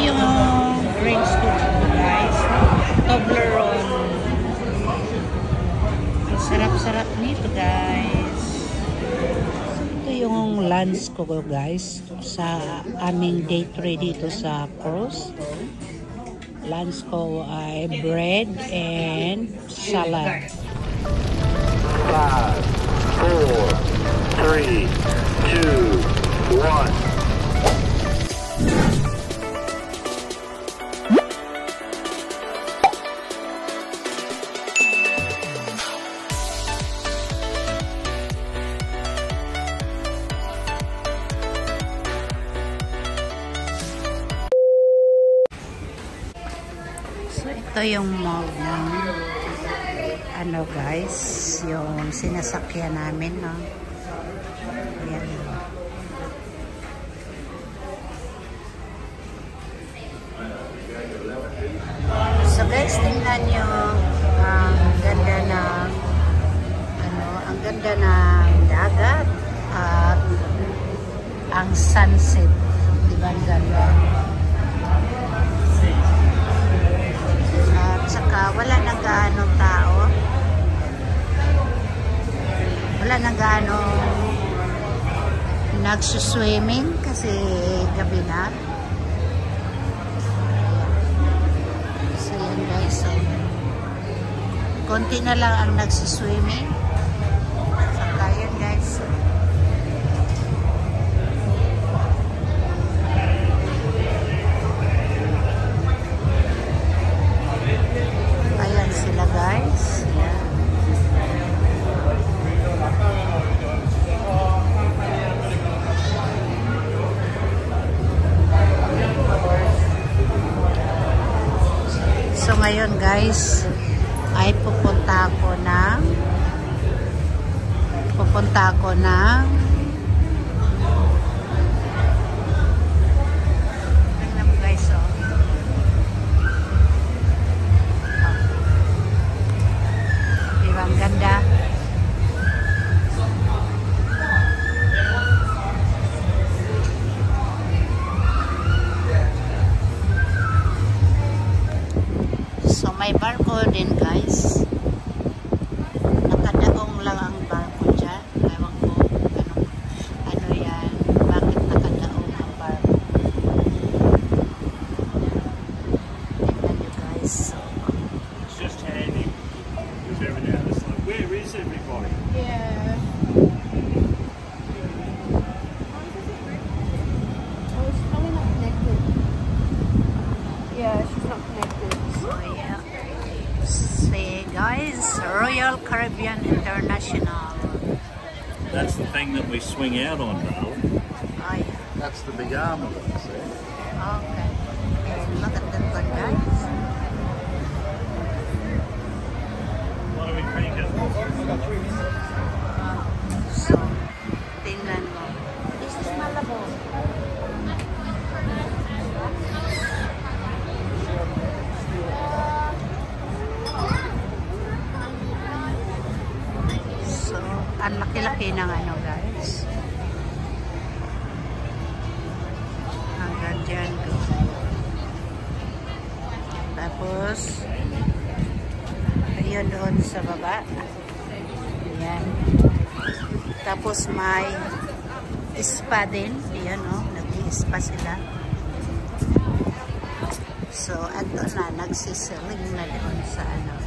yung range ko dito, guys. Toblerone. Ang sarap-sarap nito, guys. Ito yung lunch ko, guys, sa aming day 3 dito sa Cross. Lunch ko ay bread and salad. 5, 4, 3, 2, 1. So, ito yung mall ng ano, guys, yung sinasakyan namin, no? Ayan. So, guys, tingnan nyo ang ganda ng ano, ang ganda ng dagat at ang sunset. Diba ang ganda? Saka wala nang gaanong tao. Wala nang gaanong nagsuswimming kasi gabi na. So yan, guys. So, konti na lang ang nagsuswimming. Saka yan, guys. Sila, guys. Yan. So ngayon, guys, ay pupunta ako ng tingnan mo, guys, oh. Ang ganda. So may barko din, guys. Nakadaong lang ang barko dyan. Ewan ko ano yan, bakit nakadaong ang barko. Tingnan nyo, guys. It's just handy. Where is everybody? Yeah. Oh, she's probably not connected. Yeah, she's not connected. So yeah. See, guys, Royal Caribbean International. That's the thing that we swing out on, Dale. Oh yeah. That's the big arm of it, see? Okay. And look at that one, guys. What are we drinking? So, tingnan mo. This is Malabo. So, ang laki-laki ng ano, guys. Hanggang dyan ko. Tapos, ayun doon sa baba. Ayan. Tapos may spa din. Ayan, oh. Nag-i-spa sila. So, ato na. Nagsisiling na doon sa ano.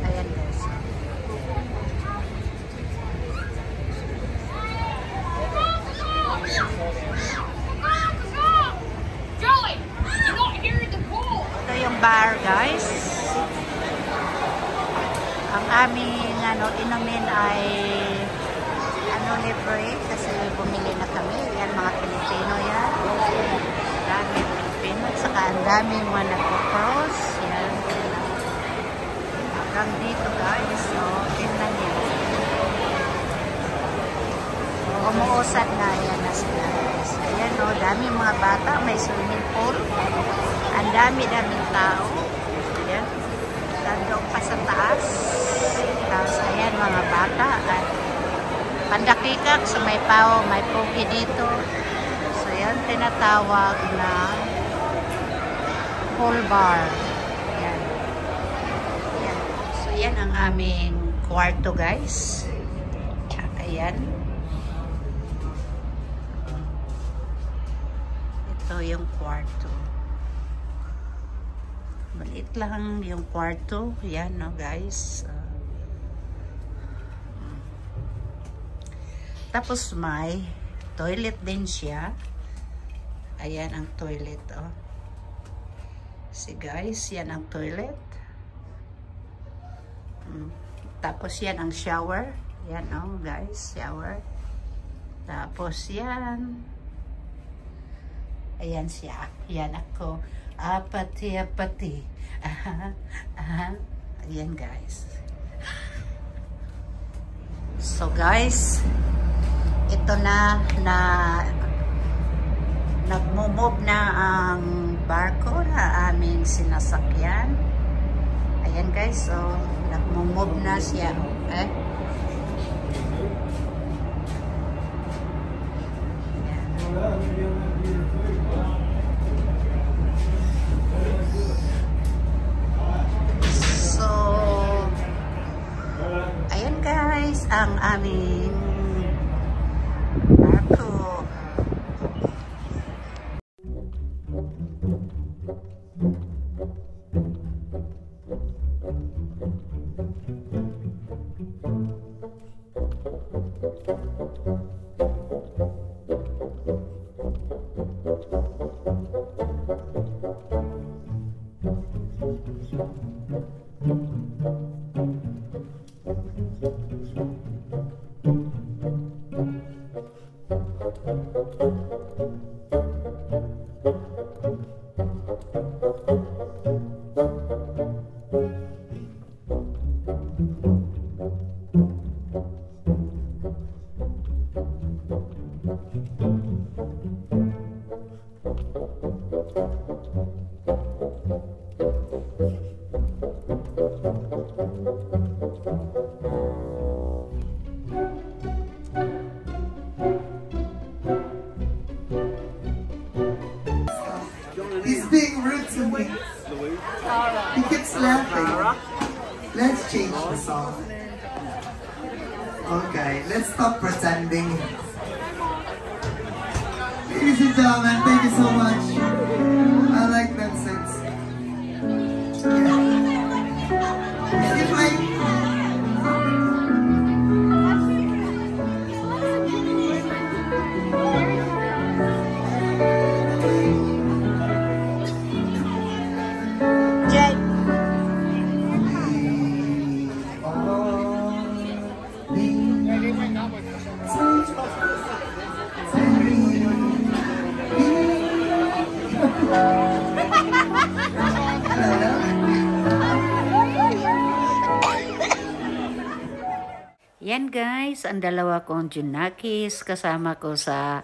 Ayan, guys. Joey, you're not here in the pool. Ito yung bar, guys. Ang aming ano, inumin ay ano, libre kasi bumili na kami. Yan, mga Pilipino yan. Dami Pilipino. At saka ang daming mga nagpo-cross. Yan. Hanggang dito, guys. So, tingnan niyo. Umuusad na. Yan na sila. So, ayan, no, dami mga bata. May swimming pool. Ang dami-daming tao. Ayan. Nandong pa sa taas. Tapos, ayan, mga bata. At pandakikak. So, may pao, may pogi dito. So, ayan, tinatawag na whole bar. Yan. Yan. So, yan ang aming kwarto, guys. Ayan. Ito yung kwarto. Maliit lang yung kwarto. Yan, no, guys. Tapos may toilet din siya. Ayan ang toilet, oh. See, guys, yan ang toilet. Tapos yan ang shower. Yan, oh, guys, shower. Tapos yan. Ayan siya. Yan ako. Apati. Ayan, guys. So, guys, ito na nagmo-move na ang barko na aming sinasakyan. Ayan, guys. So, nagmo-move na siya. Okay? So, ayan, guys, ang aming barko. He's being rude to me. He keeps laughing. Let's change the song. Okay, let's stop pretending. Ladies and gentlemen, thank you so much. I like that sense. Yeah. If I... Yan, guys, ang dalawa kong Junakis kasama ko sa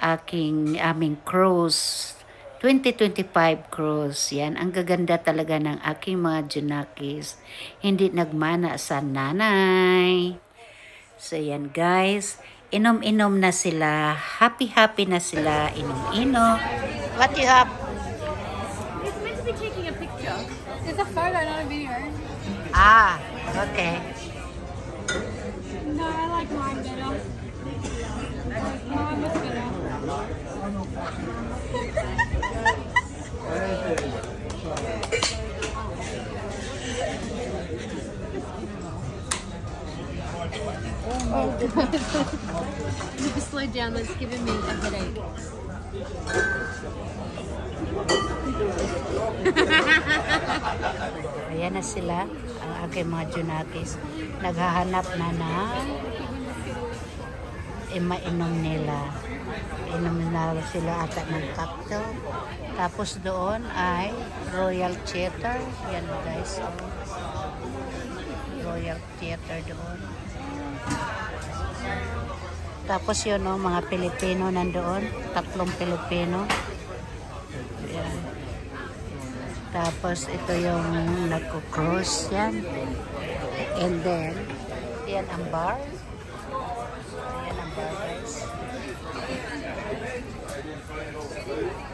aming cruise, 2025 cruise. Yan, ang gaganda talaga ng aking mga Junakis. Hindi nagmana sa nanay. So, yan, guys, inom-inom na sila. Happy na sila. Inom-inom. What you have? It's meant to be taking a picture. It's a photo, not a video. Ah, okay. No, I like mine better. Mine was better. Oh, you just slow down. That's giving me a headache. Ayan na sila, ang aking mga Junakis. Naghahanap na mainom nila. Inom na sila ata ng cocktail. Tapos doon ay Royal Theater. Yan, guys. Oh. Royal Theater doon. Tapos yun, oh, mga Pilipino nandoon. 3 Pilipino. Yan. Tapos ito yung nagko-cross yan. And then, yan ang bar. Yan ang bar, guys.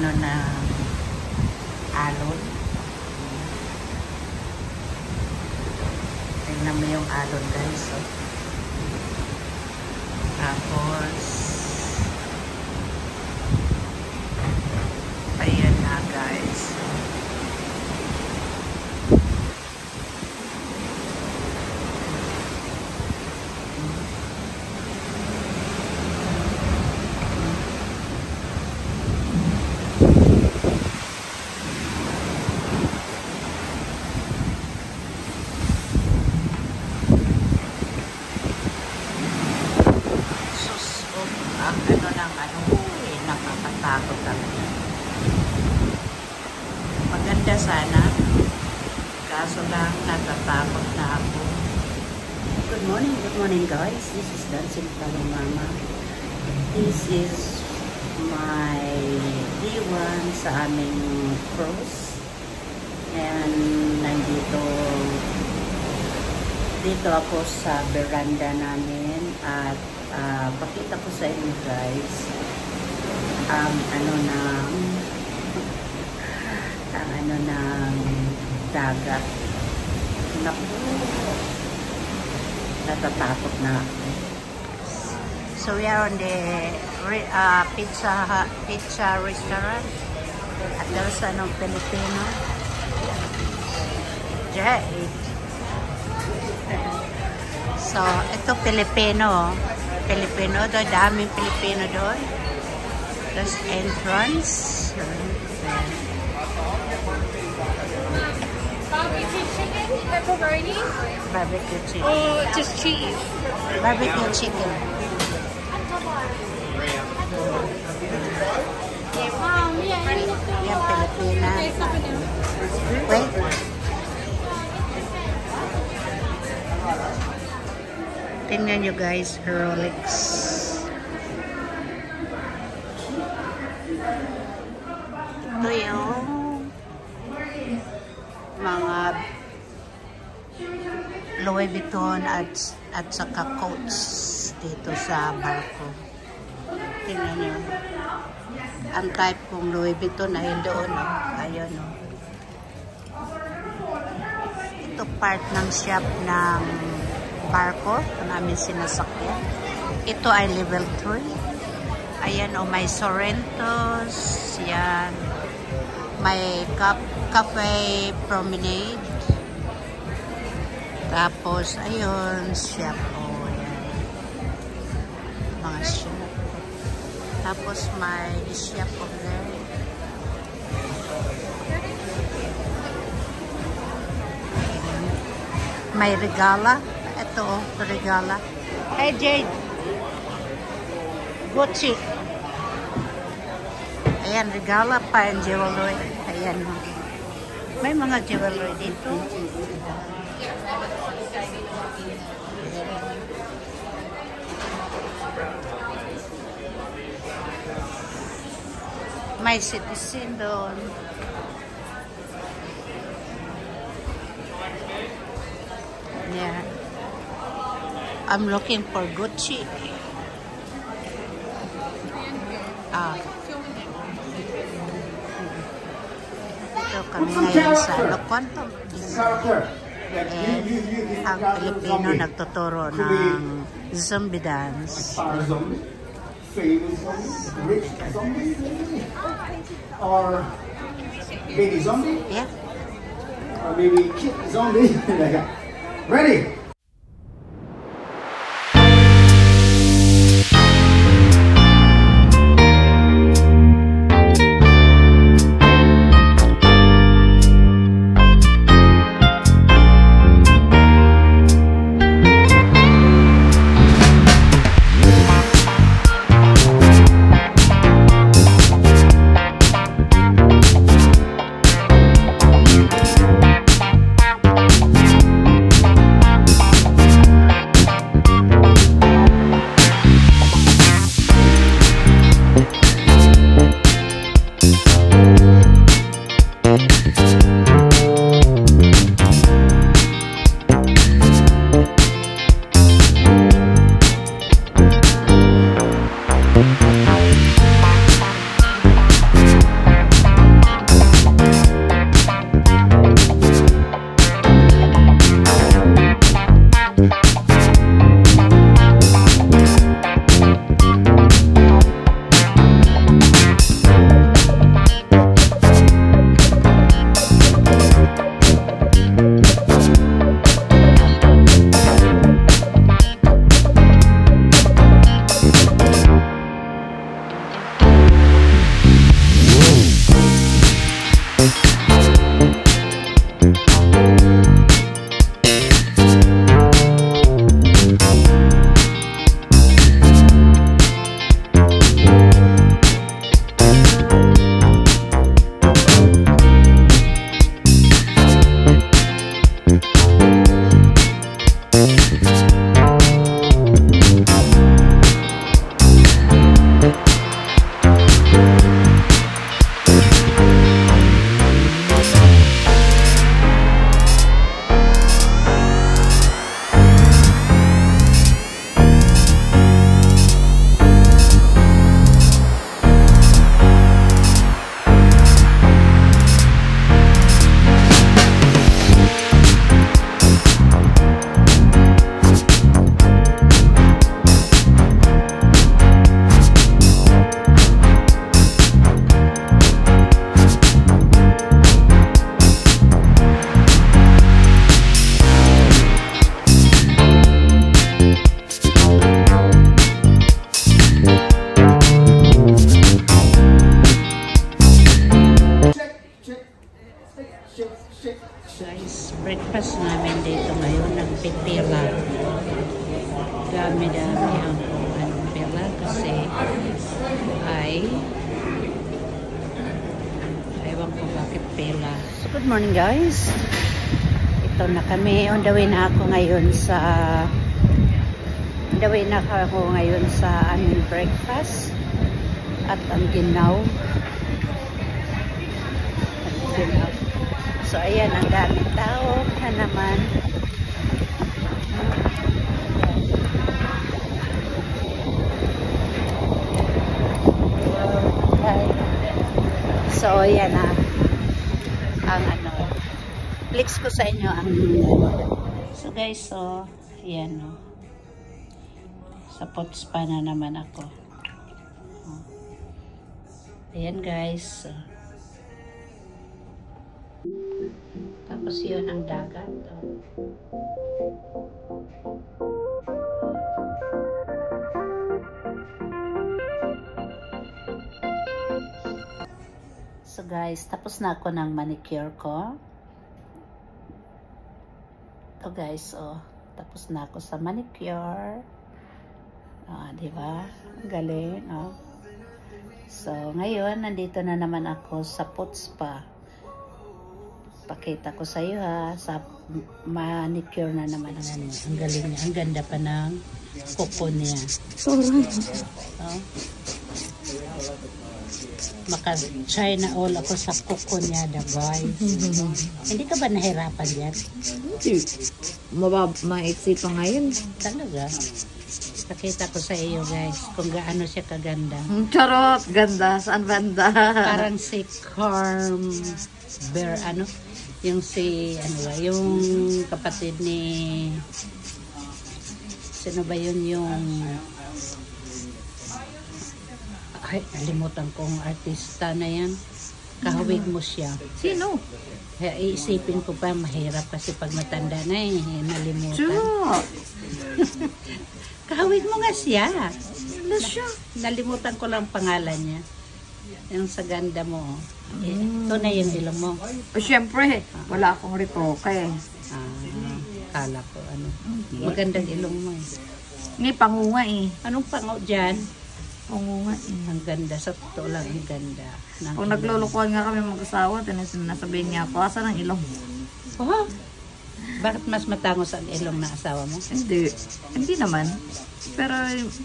ano na alon. Tingnan mo yung alon guys. So. Tapos ayan na guys. Nakakatakot talaga. Maganda sana. Kaso lang, natatakot na ako. Good morning guys. This is Dancing Talo Mama. This is my D1 sa aming cruise. And dito ako sa veranda namin at pakita ko sa inyo guys ang ano ng dagat. Naku, natatakot na ako. So we are on the pizza restaurant at there's anong Filipino. So ito Filipino doon, daming Filipino doon. There's entrance. Barbecue chicken, pepperoni. Barbecue chicken. Oh, just cheese. Barbecue chicken. Yeah. Yan, Pilipina. Okay, something new. Wait. Tingnan nyo guys, Rolex. Ito yung mga Louis Vuitton at saka Coach dito sa barko. Tingnan nyo. Ang type kong Louis Vuitton ay doon. Ayun o. Ito part ng shop ng barko namin sinasakyan. Ito ay level 3. Ayan o, may Sorrentos. Yan. May cafe promenade. Tapos, ayun, shop o. Yan. Mga shop. Tapos, may shop over there. May regala. Ito, regala. Hey, Jade. Gucci. Ayan, regala pa ang jewelry. Ayan. May mga jewelry dito. May Citizen doon. Yeah. I'm looking for Gucci. Ito kami ngayon sa Loconto. Ang Pilipino nagtuturo ng zombie dance. Famous zombie, rich zombie, or baby zombie? Yeah. Or maybe kid zombie? Ready? Guys, breakfast namin dito ngayon ng pipila. Dami-dami ang pipila kasi ay ewan ko bakit pila. So, good morning guys. Ito na kami. On the way na ako ngayon sa aming breakfast at ang ginaw. So, ayan, ang daming tao na naman. So, ayan na. Ang ano. Flex ko sa inyo ang so, guys, so, ayan, no. Sa pot spa na naman ako. Ayan, guys. So, tapos yun ang dagat. So guys, tapos na ako ng manicure ko. Ito guys, tapos na ako sa manicure. Diba? Galing, So, ngayon, nandito na naman ako sa pot spa. Pakita ko sa iyo ha, sa manicure na naman ang galing niya. Ang ganda pa ng kuko niya. Sorry. Maka-China all ako sa kuko niya, dabay. Hindi ka ba nahirapan yan? Hindi. Maitsi pa ngayon. Talaga. Pakita ko sa iyo guys kung gaano siya kaganda. Charot! Ganda. Saan banda? Parang si Carm Bear, yung si, yung kapatid ni, sino ba yun yung, ay, nalimutan kong artista na yan. Kahawig mo siya. Sino? Iisipin ko pa, mahirap kasi pag matanda na nalimutan. Sure. Kahawig mo nga siya. Siya. Nalimutan ko lang pangalan niya. Yung sa ganda mo. Ito na yung ilong mo. Siyempre, wala akong retoke. Kala ko, magandang ilong mo. Ni pangunga Anong pango dyan? Pangunga Ang ganda. Sa totoo lang, ang ganda. Kung naglulukuhan nga kami mag-asawa, nasabihin niya ako, asan ang ilong? Bakit mas matangos ang ilong na asawa mo? Hindi naman. Pero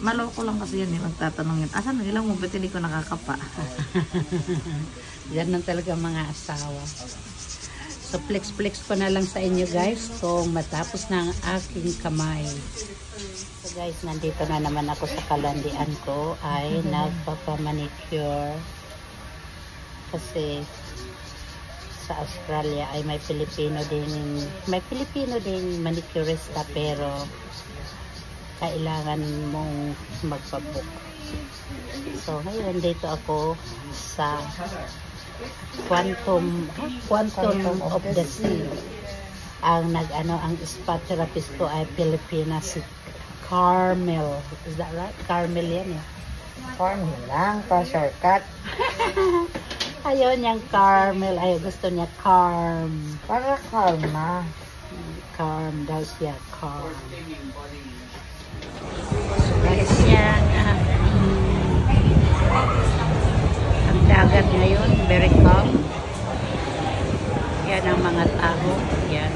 maloko lang kasi yan, magtatanong yun. Asan ang ilong mo? Ba't hindi ko nakakapa? Ganun talaga mga asawa. So, flex ko na lang sa inyo guys kung matapos na ang aking kamay. So guys, nandito na naman ako sa kalandian ko ay nagpapamanicure kasi sa Australia ay may Filipino din manicurista pero kailangan mong magpabook. So ngayon dito ako sa Quantum of the Sea. Ang spa therapist ko ay Pilipina, si Carmel. Is that right? Carmel yan Carmel lang, pa-shortcut. Ayaw niyang Carmel. Ayaw, gusto niya Carm. Para Karma. Carm daw siya. Carm. So guys, yan. Ang dagat ngayon, very calm. Yan ang mga tao. Yan.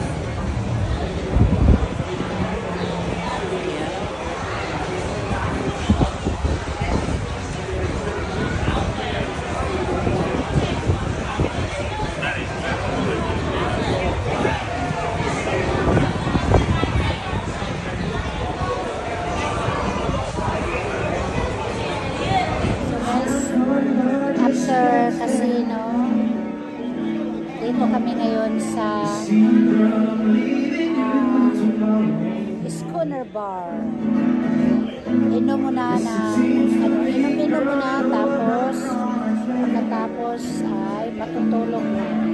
Casino. Dito kami ngayon sa Schooner Bar. Inom muna tapos pagkatapos ay matutulog na.